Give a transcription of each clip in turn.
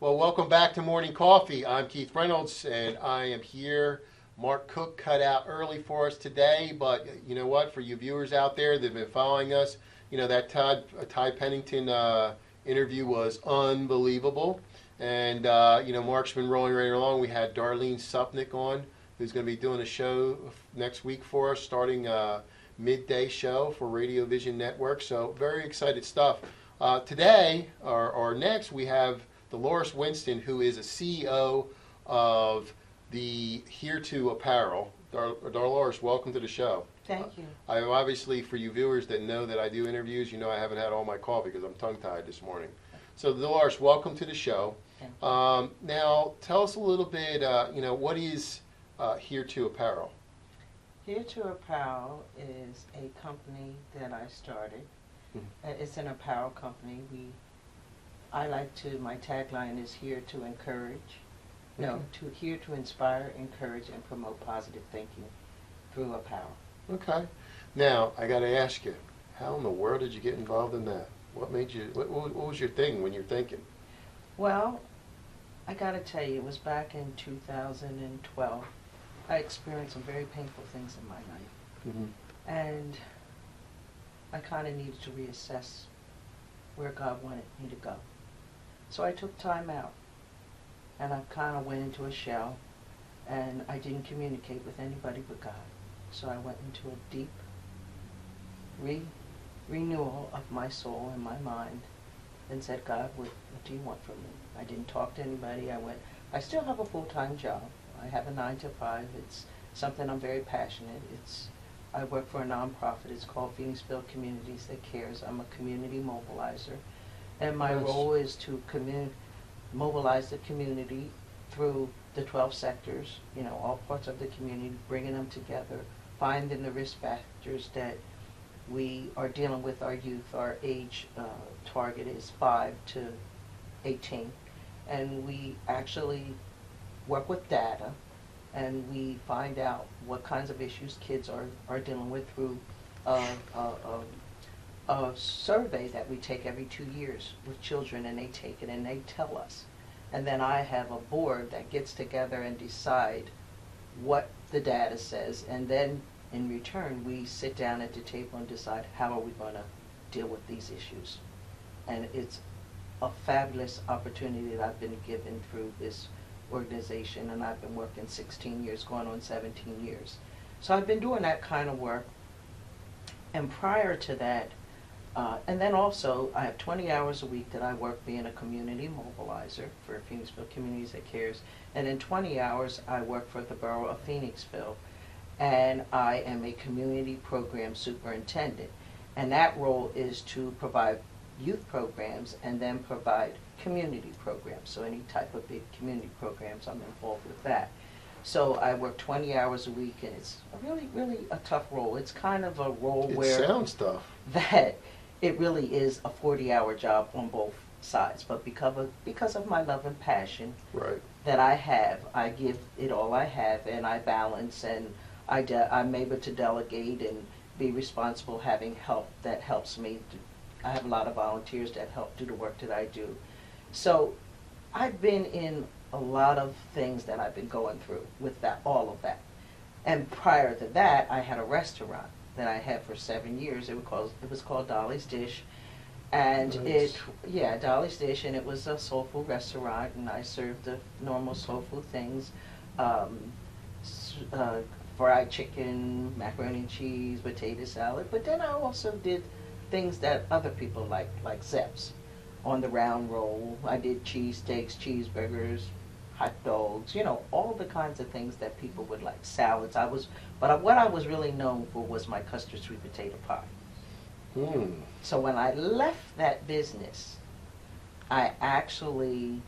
Well, welcome back to Morning Coffee. I'm Keith Reynolds, and I am here. Mark Cook cut out early for us today, but you know what? For you viewers out there that have been following us, you know that Ty Pennington interview was unbelievable, and Mark's been rolling right along. We had Darlene Supnick on, who's going to be doing a show next week for us, starting a midday show for Radio Vision Network. So very excited stuff. Today, or next, we have Dolores Winston, who is a CEO of the Here to Apparel. Dolores, welcome to the show. Thank you. I obviously, for you viewers that know that I do interviews, you know I haven't had all my coffee because I'm tongue-tied this morning. So Dolores, welcome to the show. Thank you. Now, tell us a little bit, what is Here to Apparel? Here to Apparel is a company that I started. It's an apparel company. My tagline is here to encourage, here to inspire, encourage, and promote positive thinking through apparel. Okay. Now, I got to ask you, how in the world did you get involved in that? What made you, what was your thing when you're thinking? Well, I got to tell you, it was back in 2012. I experienced some very painful things in my life. Mm-hmm. And I kind of needed to reassess where God wanted me to go. So I took time out, and I kind of went into a shell, and I didn't communicate with anybody but God. So I went into a deep renewal of my soul and my mind, and said, God, what do you want from me? I didn't talk to anybody. I still have a full-time job. I have a 9 to 5. It's something I'm very passionate. I work for a nonprofit. It's called Phoenixville Communities That Cares. I'm a community mobilizer. And my role is to mobilize the community through the 12 sectors, all parts of the community, bringing them together, finding the risk factors that we are dealing with our youth. Our age target is 5 to 18. And we actually work with data, and we find out what kinds of issues kids are dealing with through a survey that we take every 2 years with children, and they take it and they tell us. And then I have a board that gets together and decide what the data says, and then in return we sit down at the table and decide how are we going to deal with these issues. And it's a fabulous opportunity that I've been given through this organization, and I've been working 16 years, going on 17 years. So I've been doing that kind of work. And prior to that, and then also I have 20 hours a week that I work being a community mobilizer for Phoenixville Communities That Cares. And in 20 hours I work for the borough of Phoenixville, and I am a community program superintendent. And that role is to provide youth programs and then provide community programs. So any type of big community programs, I'm involved with that. So I work 20 hours a week, and it's a really, really a tough role. It's kind of a role where... It sounds tough. That it really is a 40-hour job on both sides. But because of my love and passion that I have, I give it all I have, and I balance, and I'm able to delegate and be responsible, having help that helps me. I have a lot of volunteers that help do the work that I do. So I've been in a lot of things that I've been going through with all of that. And prior to that, I had a restaurant that I had for 7 years. It was called Dolly's Dish. And Nice. Dolly's Dish, and it was a soul food restaurant, and I served the normal soul food things, fried chicken, macaroni and cheese, potato salad. But then I also did things that other people like Zeps. On the round roll, I did cheesesteaks, cheeseburgers, hot dogs, all the kinds of things that people would like. Salads. But what I was really known for was my custard sweet potato pie. So when I left that business, I actually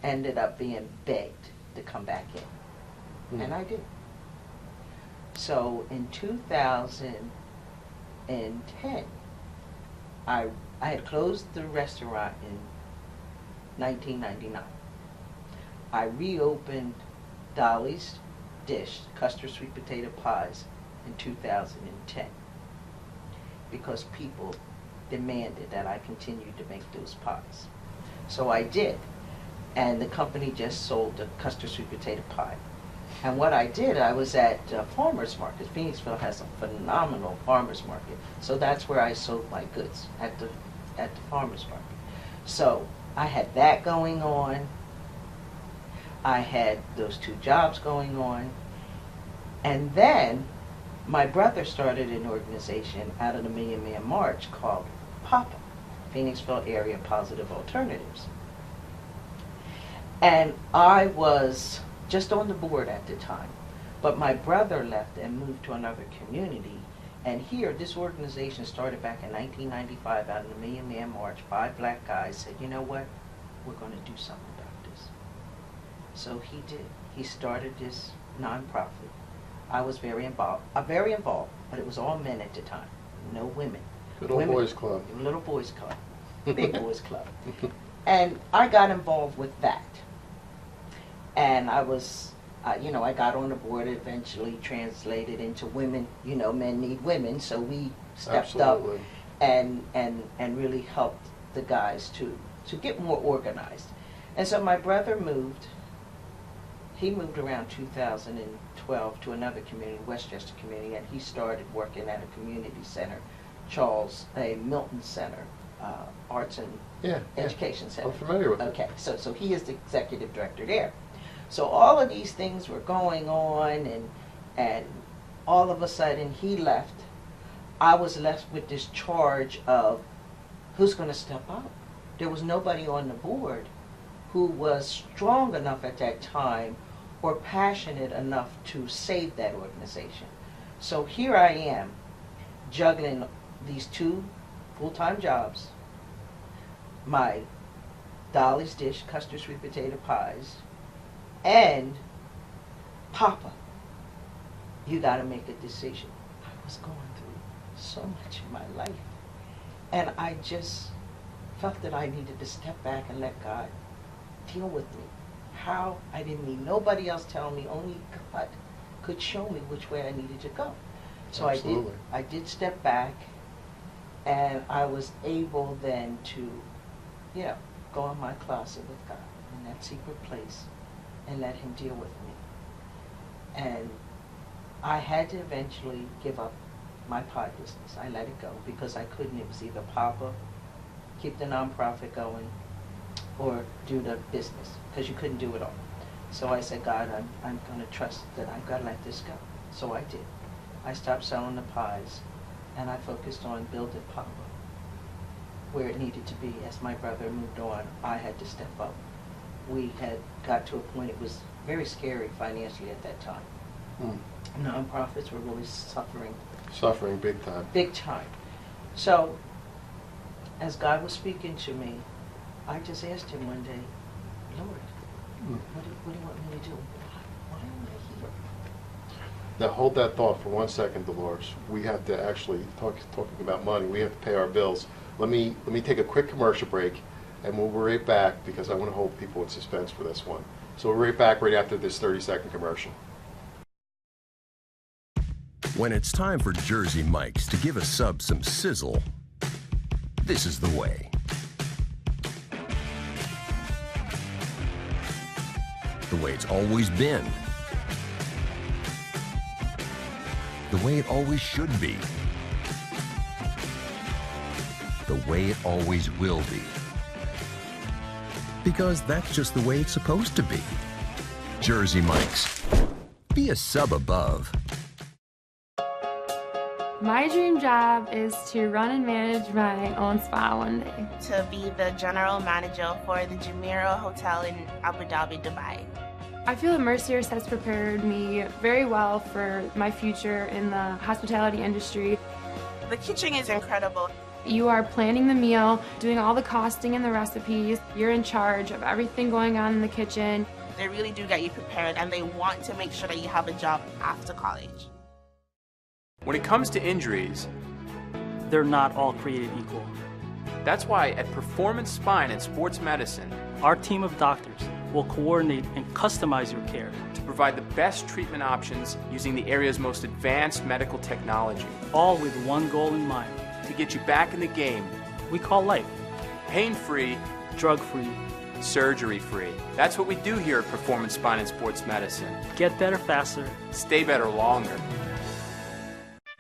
ended up being begged to come back in. And I did. So in 2010, I had closed the restaurant in 1999. I reopened Dolly's Dish, custard sweet potato pies, in 2010 because people demanded that I continue to make those pies. So I did. and the company just sold the custard sweet potato pie. And what I did, I was at farmers market. Phoenixville has a phenomenal farmers market, so that's where I sold my goods, at the farmers market. So I had that going on. I had those 2 jobs going on, and then my brother started an organization out of the Million Man March called PAPA, Phoenixville Area Positive Alternatives. And I was just on the board at the time, but my brother left and moved to another community. And here, this organization started back in 1995 out of the Million Man March. 5 black guys said, you know what, we're going to do something about this. So he did. He started this nonprofit. I was very involved, but it was all men at the time, no women. Little boys club. Little boys club, big boys club. And I got involved with that. And I was, I got on the board, eventually translated into women, men need women, so we stepped Absolutely. up and really helped the guys to get more organized. And so my brother moved. He moved around 2012 to another community, Westchester community, and he started working at a community center, a Milton Center, Arts and Education Center. I'm familiar with it. Okay, so he is the executive director there. So all of these things were going on, and all of a sudden he left. I was left with this charge of who's going to step up. There was nobody on the board who was strong enough at that time or passionate enough to save that organization. So here I am, juggling these 2 full-time jobs, my Dolly's Dish custard sweet potato pies, and Papa, you got to make a decision. I was going through so much in my life, and I just felt that I needed to step back and let God deal with me. How? I didn't need nobody else telling me. Only God could show me which way I needed to go. So Absolutely. I did step back, and I was able then to, go in my closet with God in that secret place and let Him deal with me. And I had to eventually give up my pie business. I let it go because I couldn't. It was either Papa, keep the nonprofit going, or do the business, because you couldn't do it all. So I said, God, I'm going to trust that I've got to let this go. So I did. I stopped selling the pies, and I focused on building Papa where it needed to be. As my brother moved on, I had to step up. We had got to a point, it was very scary financially at that time. Nonprofits were really suffering. Suffering big time. Big time. So, as God was speaking to me, I just asked Him one day, Lord, what do you want me to do? Why am I here? Now hold that thought for 1 second, Dolores. We have to actually, talking about money, we have to pay our bills. Let me take a quick commercial break, and we'll be right back because I want to hold people in suspense for this one. So we'll be right back right after this 30-second commercial. When it's time for Jersey Mike's to give a sub some sizzle, this is the way. The way it's always been. The way it always should be. The way it always will be. Because that's just the way it's supposed to be. Jersey Mike's. Be a sub above. My dream job is to run and manage my own spa one day. To be the general manager for the Jumeirah Hotel in Abu Dhabi, Dubai. I feel that Mercier's has prepared me very well for my future in the hospitality industry. The kitchen is incredible. You are planning the meal, doing all the costing and the recipes. You're in charge of everything going on in the kitchen. They really do get you prepared, and they want to make sure that you have a job after college. When it comes to injuries, they're not all created equal. That's why at Performance Spine and Sports Medicine, our team of doctors will coordinate and customize your care to provide the best treatment options using the area's most advanced medical technology. All with one goal in mind. To get you back in the game. We call life. Pain-free, drug-free. Surgery-free. That's what we do here at Performance Spine and Sports Medicine. Get better faster. Stay better longer.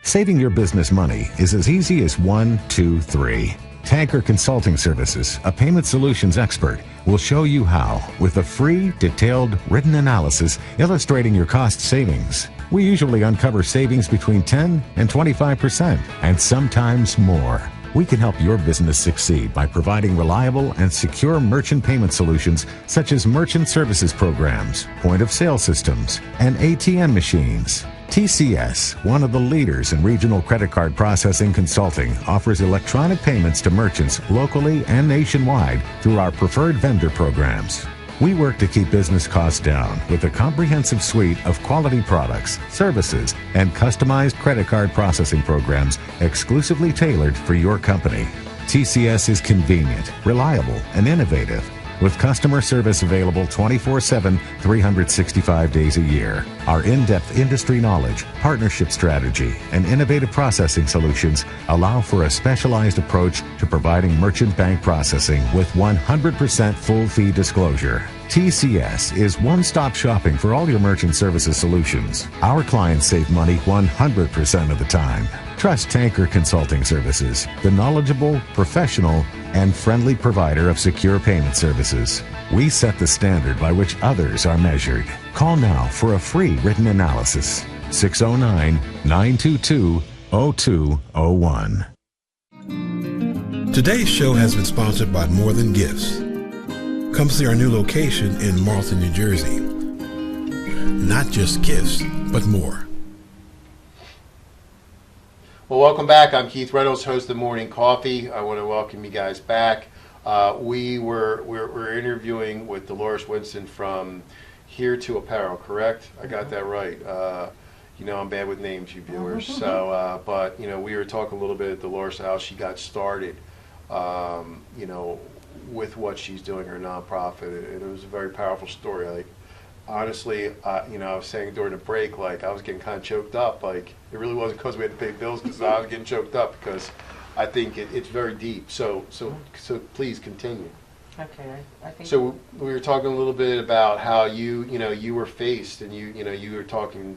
Saving your business money is as easy as 1, 2, 3. Tanker Consulting Services, a payment solutions expert, will show you how with a free, detailed, written analysis illustrating your cost savings. We usually uncover savings between 10 and 25%, and sometimes more. We can help your business succeed by providing reliable and secure merchant payment solutions such as merchant services programs, point-of-sale systems, and ATM machines. TCS, one of the leaders in regional credit card processing consulting, offers electronic payments to merchants locally and nationwide through our preferred vendor programs. We work to keep business costs down with a comprehensive suite of quality products, services, and customized credit card processing programs exclusively tailored for your company. TCS is convenient, reliable, and innovative, with customer service available 24/7, 365 days a year. Our in-depth industry knowledge, partnership strategy, and innovative processing solutions allow for a specialized approach to providing merchant bank processing with 100% full fee disclosure. TCS is one-stop shopping for all your merchant services solutions. Our clients save money 100% of the time. Trust Tanker Consulting Services, the knowledgeable, professional, and friendly provider of secure payment services. We set the standard by which others are measured. Call now for a free written analysis. 609-922-0201. Today's show has been sponsored by More Than Gifts. Come see our new location in Marlton, New Jersey. Not just gifts, but more. Well, welcome back. I'm Keith Reynolds, host of Morning Coffee. I want to welcome you guys back. We're interviewing with Dolores Winston from Here to Apparel, correct? I got that right. I'm bad with names, you viewers. So, but we were talking a little bit at Dolores how she got started. With what she's doing, her nonprofit. It was a very powerful story. Like, honestly, I was saying during the break, like, I was getting kind of choked up. Like, it really wasn't because we had to pay bills, because I was getting choked up because I think it's very deep. So please continue. Okay, I think. So we were talking a little bit about how you were faced, and you were talking,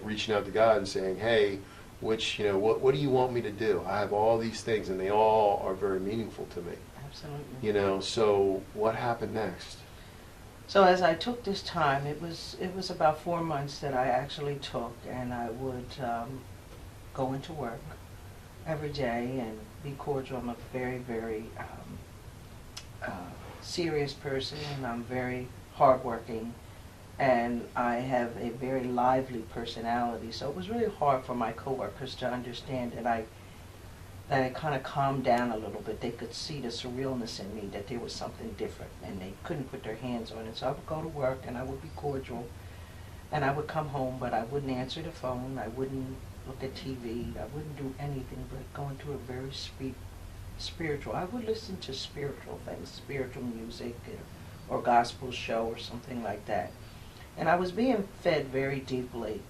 reaching out to God and saying, hey, what do you want me to do? I have all these things, and they all are very meaningful to me. Absolutely. So what happened next? So as I took this time, it was about 4 months that I actually took, and I would go into work every day and be cordial. I'm a very, very serious person, and I'm very hardworking, and I have a very lively personality. So it was really hard for my coworkers to understand that I kind of calmed down a little bit. They could see the surrealness in me, that there was something different, and they couldn't put their hands on it. So I would go to work, and I would be cordial, and I would come home, but I wouldn't answer the phone. I wouldn't look at TV. I wouldn't do anything but go into a very spiritual. I would listen to spiritual things, spiritual music, or gospel show or something like that. And I was being fed very deeply.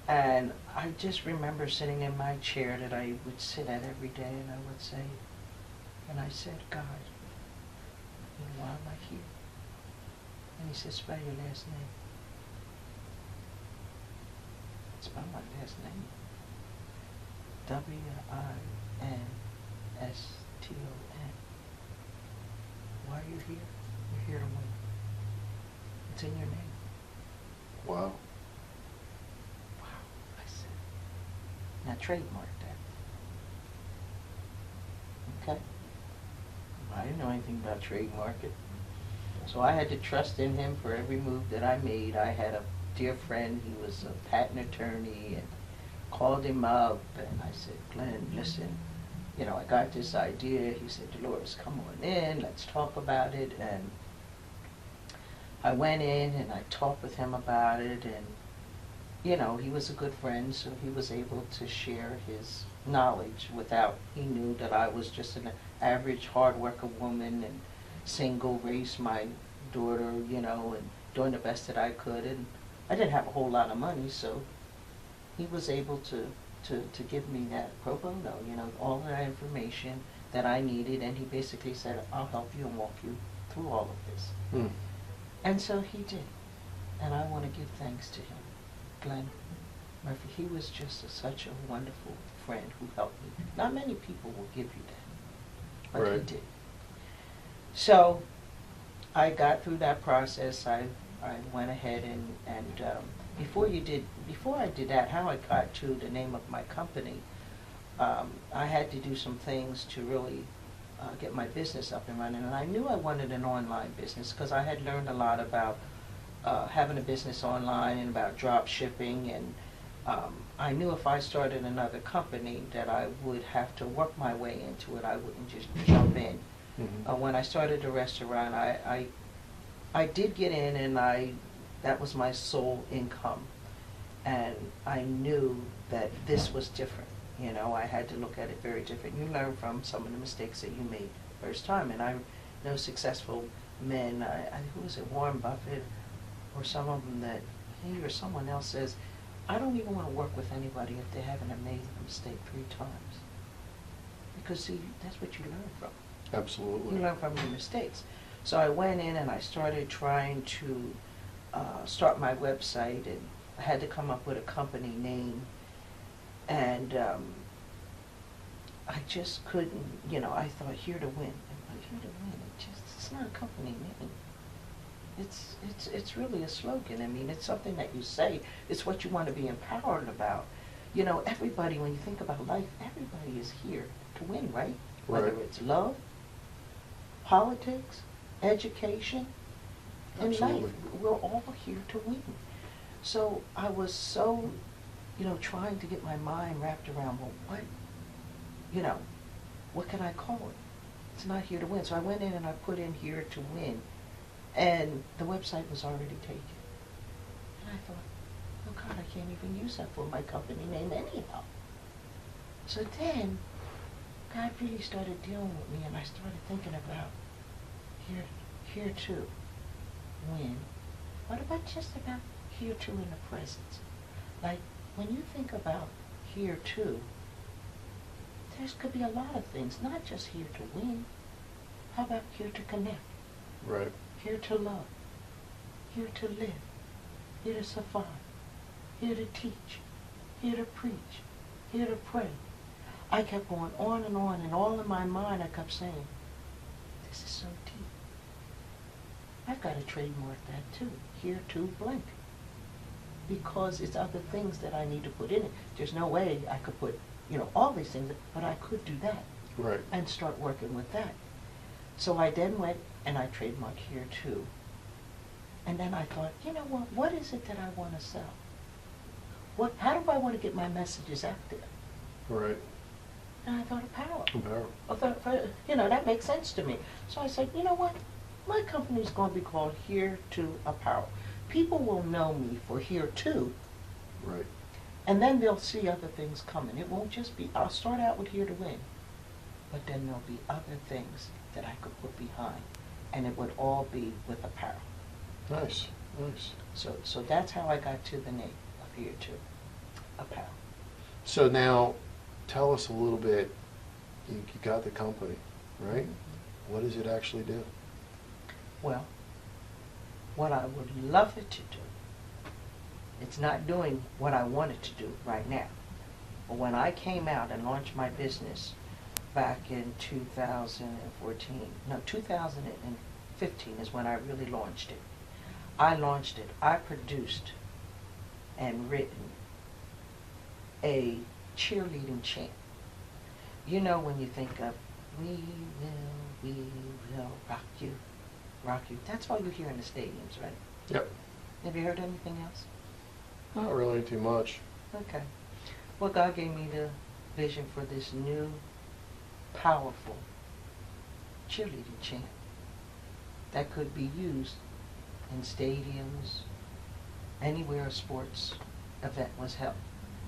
And I just remember sitting in my chair that I would sit at every day, and I would say, and I said, God, why am I here? And he said, spell your last name. Spell my last name. W-I-N-S-T-O-N. Why are you here? You're here to win. It's in your name. Wow. Now trademark that. Okay? I didn't know anything about trademarking. So I had to trust in him for every move that I made. I had a dear friend, he was a patent attorney, and called him up, and I said, Glenn, listen, I got this idea. He said, Dolores, come on in, let's talk about it. And I went in and I talked with him about it, and he was a good friend, so he was able to share his knowledge he knew that I was just an average hard worker woman and single, raised my daughter, and doing the best that I could. And I didn't have a whole lot of money, so he was able to give me that pro bono, all that information that I needed. And he basically said, I'll help you and walk you through all of this. Hmm. And so he did. And I want to give thanks to him. Glenn Murphy, he was just such a wonderful friend who helped me. Not many people will give you that, but he Right. did. So I got through that process. I went ahead and before I did that, how I got to the name of my company, I had to do some things to really get my business up and running. And I knew I wanted an online business because I had learned a lot about having a business online and about drop shipping. And I knew if I started another company that I would have to work my way into it. I wouldn't just jump in. Mm-hmm. When I started the restaurant, I did get in, and that was my sole income. And I knew that this was different. You know, I had to look at it very different. You learn from some of the mistakes that you made first time. And I know successful men, who was it, Warren Buffett, or some of them that he or someone else says, I don't even want to work with anybody if they haven't made a mistake 3 times. Because, see, that's what you learn from. Absolutely. You learn from your mistakes. So I went in and I started trying to start my website, and I had to come up with a company name. And I just couldn't, I thought Here to Win. But Here to Win, it's not a company name. It's really a slogan. I mean, it's something that you say. It's what you want to be empowered about. You know, everybody, when you think about life, everybody is here to win, right? Whether Right. it's love, politics, education, and life. Absolutely. We're all here to win. So I was so, trying to get my mind wrapped around, well, what can I call it? It's not Here to Win. So I went in and I put in Here to Win, and the website was already taken. And I thought, oh God, I can't even use that for my company name anyhow. So then, God really started dealing with me, and I started thinking about here to win. What about just about here to in the presence? Like, when you think about here to, there could be a lot of things, not just here to win. How about here to connect? Right. Here to love, here to live, here to survive, here to teach, here to preach, here to pray. I kept going on, and all in my mind I kept saying, this is so deep. I've got to trademark that too, Here to blank. Because it's other things that I need to put in it. There's no way I could put, all these things, but I could do that. Right. And start working with that. So I then went and I trademarked Here too. And then I thought, what is it that I want to sell? How do I want to get my messages out there? Right. And I thought Apparel. Apparel. I thought, that makes sense to me. So I said, you know what? My company's going to be called Here to Apparel. People will know me for Here to, Right. and then they'll see other things coming. It won't just be, I'll start out with Here to Win, but then there'll be other things that I could put behind, and it would all be with Apparel. Nice. Nice. So that's how I got to the name of Here to Apparel. So now, tell us a little bit. You got the company, right? Mm-hmm. What does it actually do? Well, what I would love it to do, it's not doing what I want it to do right now. But when I came out and launched my business back in 2015 is when I really launched it. I launched it. I produced and written a cheerleading chant. When you think of, we will rock you. That's all you hear in the stadiums, right? Yep. Have you heard anything else? Not really too much. Okay. Well, God gave me the vision for this new, powerful cheerleading chant that could be used in stadiums, anywhere a sports event was held.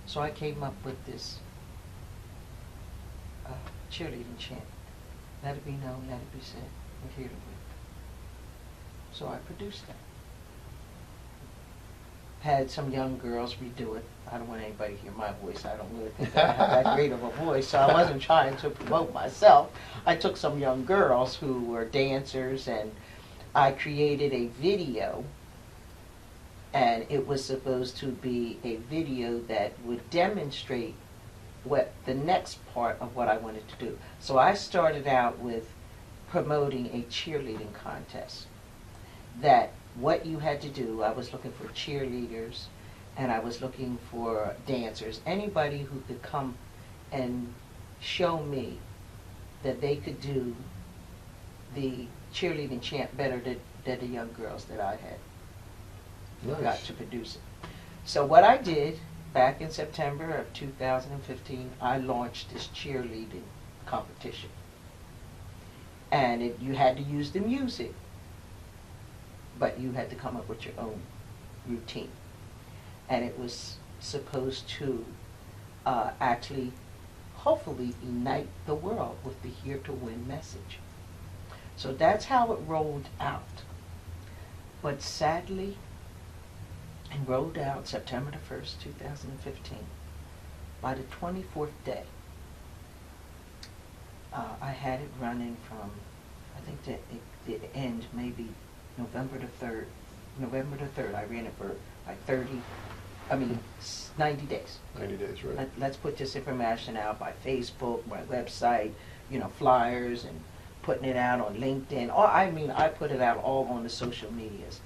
So I came up with this cheerleading chant. Let it be known, let it be said, we're here to win. So I produced that. Had some young girls redo it. I don't want anybody to hear my voice. I don't really think I have that great of a voice, so I wasn't trying to promote myself. I took some young girls who were dancers and I created a video, and it was supposed to be a video that would demonstrate what the next part of what I wanted to do. So I started out with promoting a cheerleading contest. That what you had to do, I was looking for cheerleaders, and I was looking for dancers, anybody who could come and show me that they could do the cheerleading chant better than the young girls that I had got to produce it. So what I did back in September of 2015, I launched this cheerleading competition. And you had to use the music, but you had to come up with your own routine. And it was supposed to actually, hopefully, unite the world with the Here to Win message. So that's how it rolled out. But sadly, it rolled out September the 1st, 2015. By the 24th day, I had it running from, I think the end maybe November the 3rd. November the 3rd, I ran it for like 90 days. 90 days, right. Let's put this information out by Facebook, my website, flyers, and putting it out on LinkedIn. I put it out all on the social medias.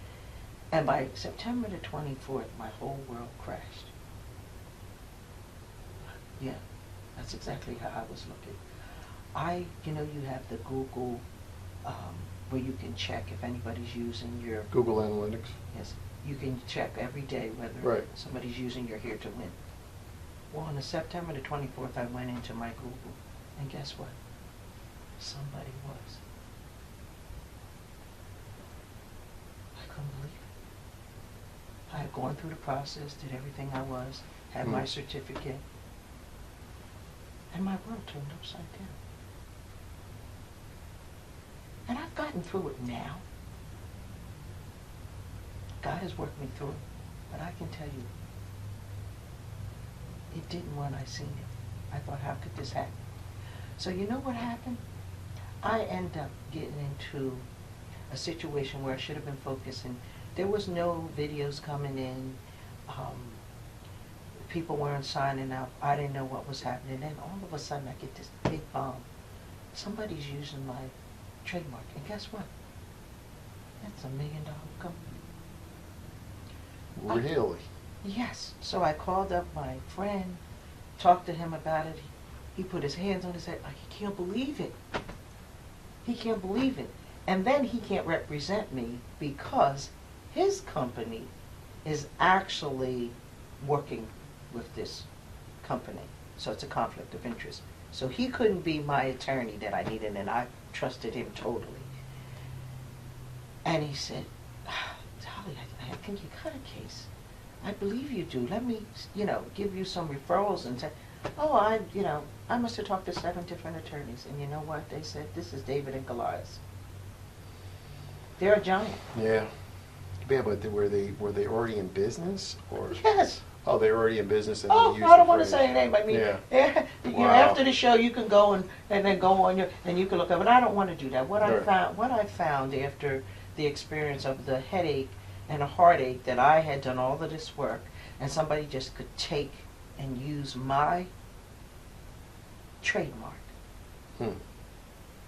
And by September the 24th, my whole world crashed. Yeah, that's exactly how I was looking. You have the Google, where you can check if anybody's using your... Google Analytics. Yes, you can check every day whether Right. somebody's using your Here to Win. Well, on the September the 24th, I went into my Google, and guess what? Somebody was. I couldn't believe it. I had gone through the process, did everything I was, had my certificate, and my world turned upside down. And I've gotten through it now. God has worked me through it. But I can tell you, it didn't when I seen it. I thought, how could this happen? So you know what happened? I ended up getting into a situation where I should have been focusing. There was no videos coming in. People weren't signing up. I didn't know what was happening. Then all of a sudden I get this big bomb. Somebody's using my trademark. And guess what? That's $1 million company. Really? Yes. So I called up my friend, talked to him about it. He put his hands on his head. He can't believe it. He can't believe it. And then he can't represent me because his company is actually working with this company. So it's a conflict of interest. So he couldn't be my attorney that I needed, and I trusted him totally. And he said, Dolly, I think you got a case. I believe you do. Let me, give you some referrals and say, I must have talked to 7 different attorneys. And you know what? They said, this is David and Goliath. They're a giant. Yeah. Yeah, but were they already in business? Or? Yes. Oh, they're already in business and I don't want to say name. I mean, yeah. Wow. After the show, you can go and then go on and you can look up. But I don't want to do that. What I found after the experience of the headache and a heartache that I had done all of this work, and somebody just could take and use my trademark.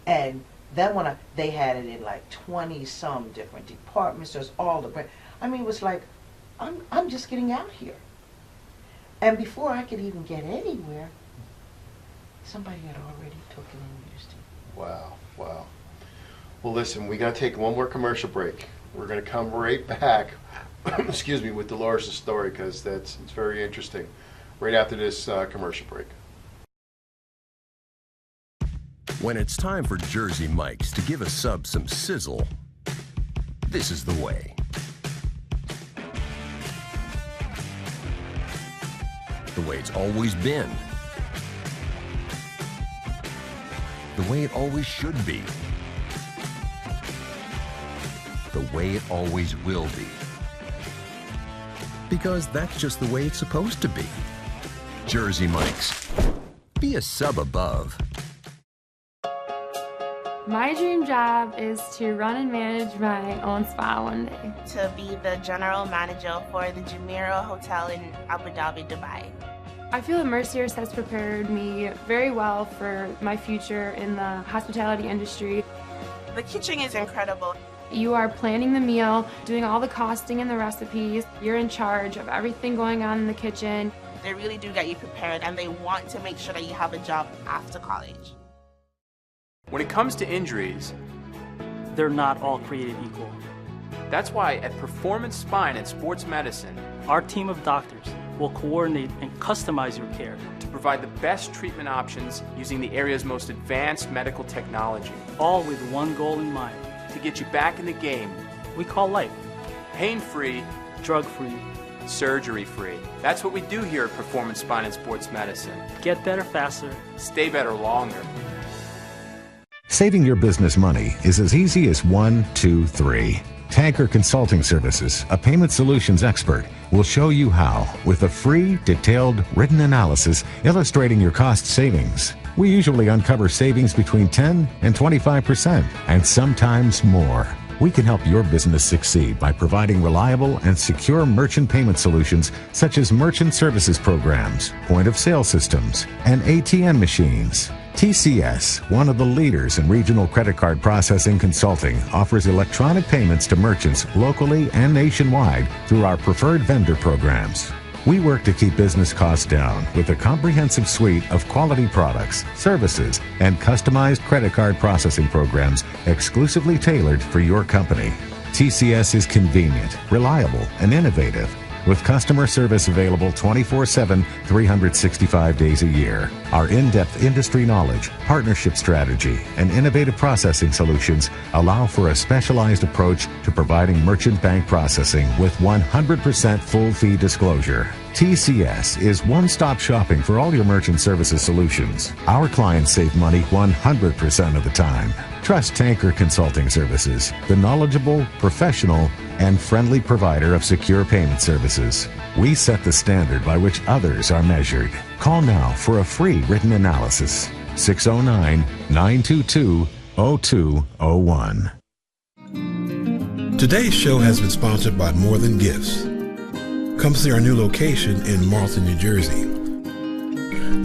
And then they had it in like 20 some different departments. There's all the brand. I mean, it was like, I'm just getting out here. And before I could even get anywhere, somebody had already taken and used it. Wow. Well, listen, we got to take one more commercial break. We're going to come right back, excuse me, with Dolores' story, because it's very interesting, right after this commercial break. When it's time for Jersey Mike's to give a sub some sizzle, this is the way. The way it's always been. The way it always should be. The way it always will be. Because that's just the way it's supposed to be. Jersey Mike's. Be a sub above. My dream job is to run and manage my own spa one day. To be the general manager for the Jumeirah Hotel in Abu Dhabi, Dubai. I feel that Mercier's has prepared me very well for my future in the hospitality industry. The kitchen is incredible. You are planning the meal, doing all the costing and the recipes. You're in charge of everything going on in the kitchen. They really do get you prepared, and they want to make sure that you have a job after college. When it comes to injuries, They're not all created equal. that's why at Performance Spine and Sports Medicine, Our team of doctors will coordinate and customize your care, to provide the best treatment options using the area's most advanced medical technology, all with one goal in mind. to get you back in the game, We call life pain-free, drug-free. surgery-free. That's what we do here at Performance Spine and Sports Medicine. Get better faster. Stay better longer. Saving your business money is as easy as 1, 2, 3. Tanker Consulting Services, a payment solutions expert, will show you how with a free, detailed, written analysis illustrating your cost savings. We usually uncover savings between 10 and 25%, and sometimes more. We can help your business succeed by providing reliable and secure merchant payment solutions such as merchant services programs, point-of-sale systems, and ATM machines. TCS, one of the leaders in regional credit card processing consulting, offers electronic payments to merchants locally and nationwide through our preferred vendor programs. We work to keep business costs down with a comprehensive suite of quality products, services, and customized credit card processing programs exclusively tailored for your company. TCS is convenient, reliable, and innovative, with customer service available 24/7, 365 days a year. Our in-depth industry knowledge, partnership strategy, and innovative processing solutions allow for a specialized approach to providing merchant bank processing with 100% full fee disclosure. TCS is one-stop shopping for all your merchant services solutions. Our clients save money 100% of the time. Trust Tanker Consulting Services, the knowledgeable, professional, and friendly provider of secure payment services. We set the standard by which others are measured. Call now for a free written analysis. 609-922-0201. Today's show has been sponsored by More Than Gifts. Come see our new location in Marlton, New Jersey.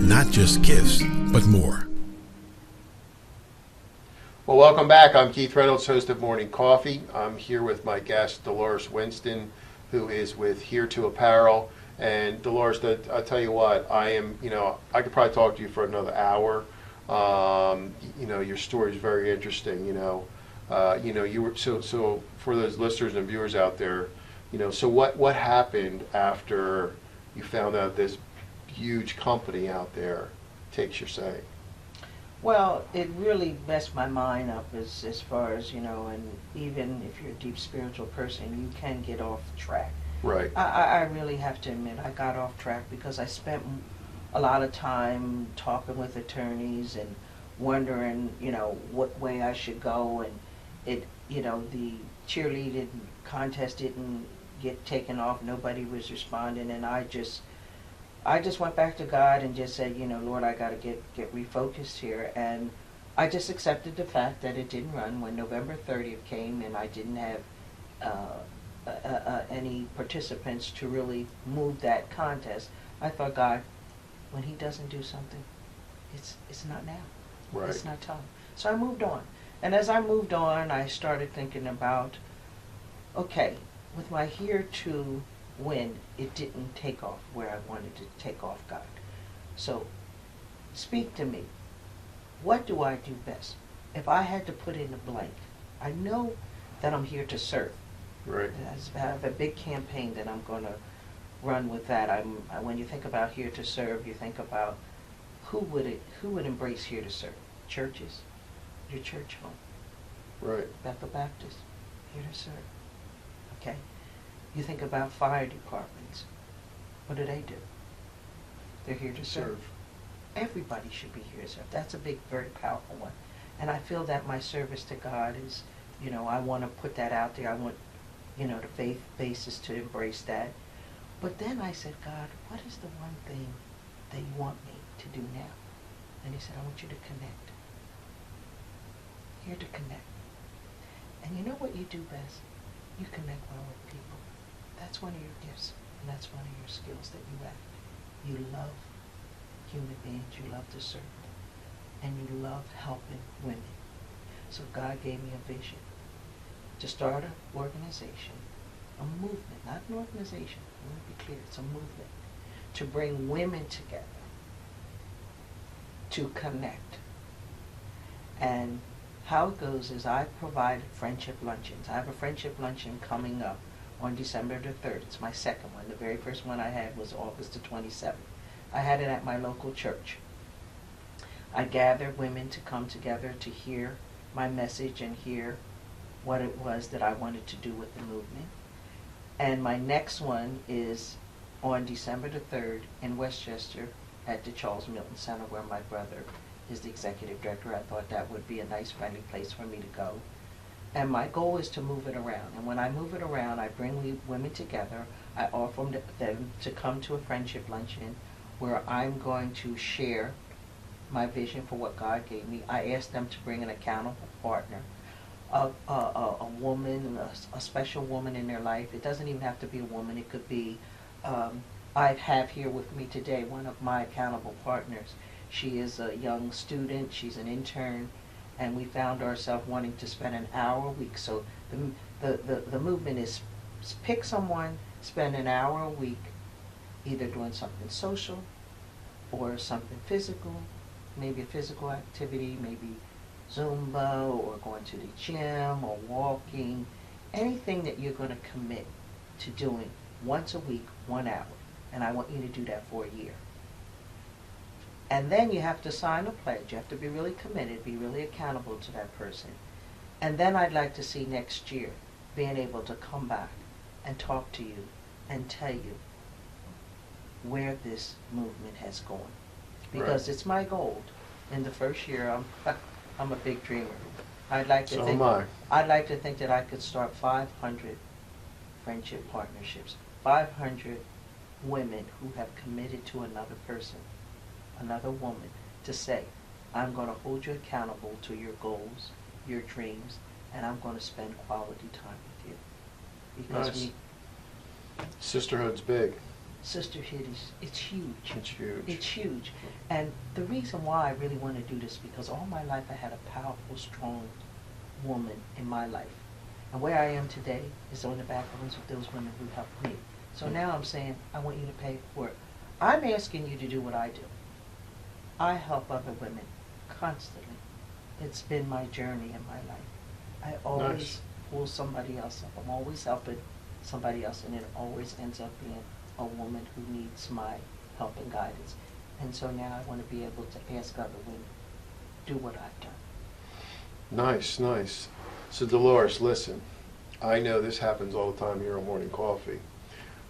Not just gifts, but more. Well, welcome back. I'm Keith Reynolds, host of Morning Coffee. I'm here with my guest, Dolores Winston, who is with Here to Apparel. And Dolores, I'll tell you what, I could probably talk to you for another hour. Your story is very interesting. You were so for those listeners and viewers out there, so what happened after you found out this huge company out there takes your say? Well, it really messed my mind up as far as, and even if you're a deep spiritual person, you can get off track. Right. I really have to admit, I got off track because I spent a lot of time talking with attorneys and wondering, what way I should go, and the cheerleading contest didn't get taken off. Nobody was responding, and I just went back to God and just said, Lord, I got to get refocused here. And I just accepted the fact that it didn't run. When November 30th came and I didn't have any participants to really move that contest, I thought, God, when he doesn't do something, it's not now. Right. It's not time. So I moved on. And as I moved on, I started thinking about, okay, with my Here to Win, it didn't take off where I wanted to take off, God. So speak to me. What do I do best? If I had to put in a blank, I know that I'm here to serve. Right. I have a big campaign that I'm going to run with that. When you think about Here to Serve, you think about who would embrace Here to Serve? Churches, your church home. Right. Bethel Baptist, Here to Serve. Okay. You think about fire departments. What do? They're here to serve. Everybody should be here to serve. That's a big, very powerful one. And I feel that my service to God is, I want to put that out there. I want, the faith basis to embrace that. But then I said, God, what is the one thing that you want me to do now? And he said, I want you to connect. here to connect. And you know what you do best? You connect well with people. That's one of your gifts, and that's one of your skills that you have. You love human beings, you love to serve, and you love helping women. So God gave me a vision to start an organization, a movement, not an organization, I want to be clear, it's a movement, to bring women together, to connect. And how it goes is I provide friendship luncheons. I have a friendship luncheon coming up on December the 3rd. It's my second one. The very first one I had was August the 27th. I had it at my local church. I gathered women to come together to hear my message and hear what it was that I wanted to do with the movement. And my next one is on December the 3rd in Westchester at the Charles Milton Center, where my brother is the executive director. I thought that would be a nice, friendly place for me to go. And my goal is to move it around. And when I move it around, I bring women together. I offer them to come to a friendship luncheon where I'm going to share my vision for what God gave me. I ask them to bring an accountable partner, a woman, a special woman in their life. It doesn't even have to be a woman. It could be, I have here with me today one of my accountable partners. She is a young student, she's an intern, and we found ourselves wanting to spend an hour a week. So the movement is pick someone, spend an hour a week, either doing something social or something physical, maybe a physical activity, maybe Zumba or going to the gym or walking, anything that you're going to commit to doing once a week, 1 hour. And I want you to do that for a year. And then you have to sign a pledge. You have to be really committed, be really accountable to that person. And then I'd like to see next year being able to come back and talk to you and tell you where this movement has gone. Because it's my goal. In the first year, I'm a big dreamer. I'd like to I'd like to think that I could start 500 friendship partnerships, 500 women who have committed to another person, another woman, to say, I'm going to hold you accountable to your goals, your dreams, and I'm going to spend quality time with you. Because nice. Sisterhood's big. Sisterhood it's huge. It's huge. It's huge. And the reason why I really want to do this, because all my life I had a powerful, strong woman in my life. And where I am today is on the backbones of those women who helped me. So now I'm saying, I want you to pay for it. I'm asking you to do what I do. I help other women constantly. It's been my journey in my life. I always pull somebody else up. I'm always helping somebody else, and it always ends up being a woman who needs my help and guidance. And so now I want to be able to ask other women, do what I've done. Nice, nice. So Dolores, listen, I know this happens all the time here on Morning Coffee.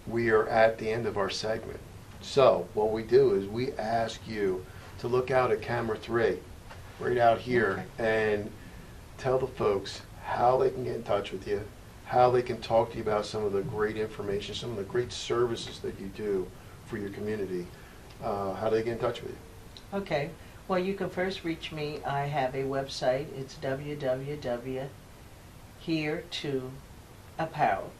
We are at the end of our segment. So what we do is we ask you to look out at camera 3, right out here, and tell the folks how they can get in touch with you, how they can talk to you about some of the great information, some of the great services that you do for your community. How do they get in touch with you? Okay. Well, you can first reach me. I have a website. It's www.HereToApparel.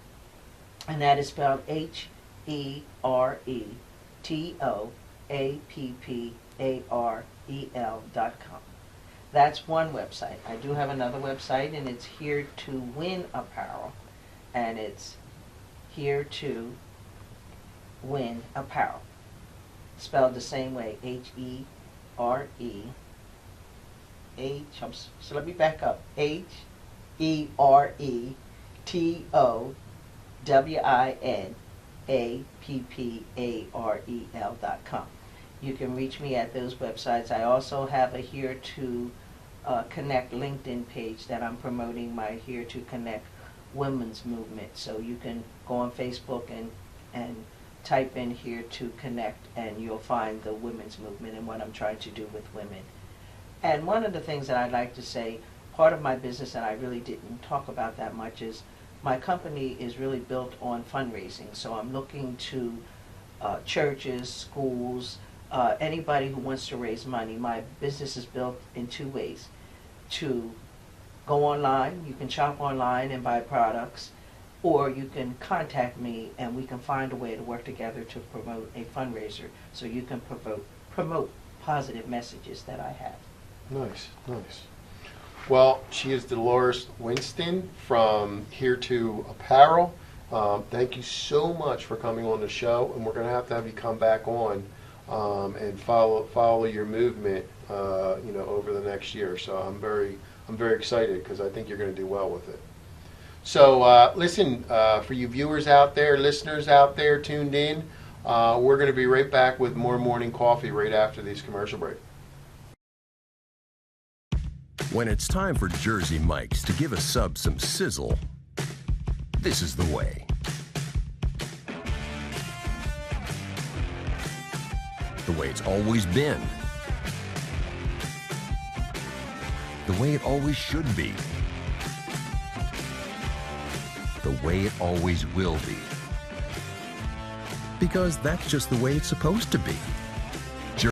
And that is spelled HereToApparel.com. That's one website. I do have another website, and it's Here to Win Apparel, and it's Here to Win Apparel, spelled the same way, so let me back up, HereToWinApparel.com. You can reach me at those websites. I also have a Here to Connect LinkedIn page that I'm promoting my Here to Connect Women's Movement. So you can go on Facebook and type in Here to Connect, and you'll find the women's movement and what I'm trying to do with women. And one of the things that I'd like to say, part of my business, and I really didn't talk about that much, is my company is really built on fundraising. So I'm looking to churches, schools, anybody who wants to raise money. My business is built in 2 ways: to go online, you can shop online and buy products, or you can contact me and we can find a way to work together to promote a fundraiser so you can promote positive messages that I have. Nice, nice. Well, she is Dolores Winston from Here to Apparel. Thank you so much for coming on the show, and we're going to have you come back on and follow your movement, over the next year. So I'm very excited because I think you're going to do well with it. So listen, for you viewers out there, listeners out there tuned in, we're going to be right back with more morning coffee right after these commercial break. When it's time for Jersey Mike's to give a sub some sizzle, this is the way. The way it's always been. The way it always should be. The way it always will be. Because that's just the way it's supposed to be.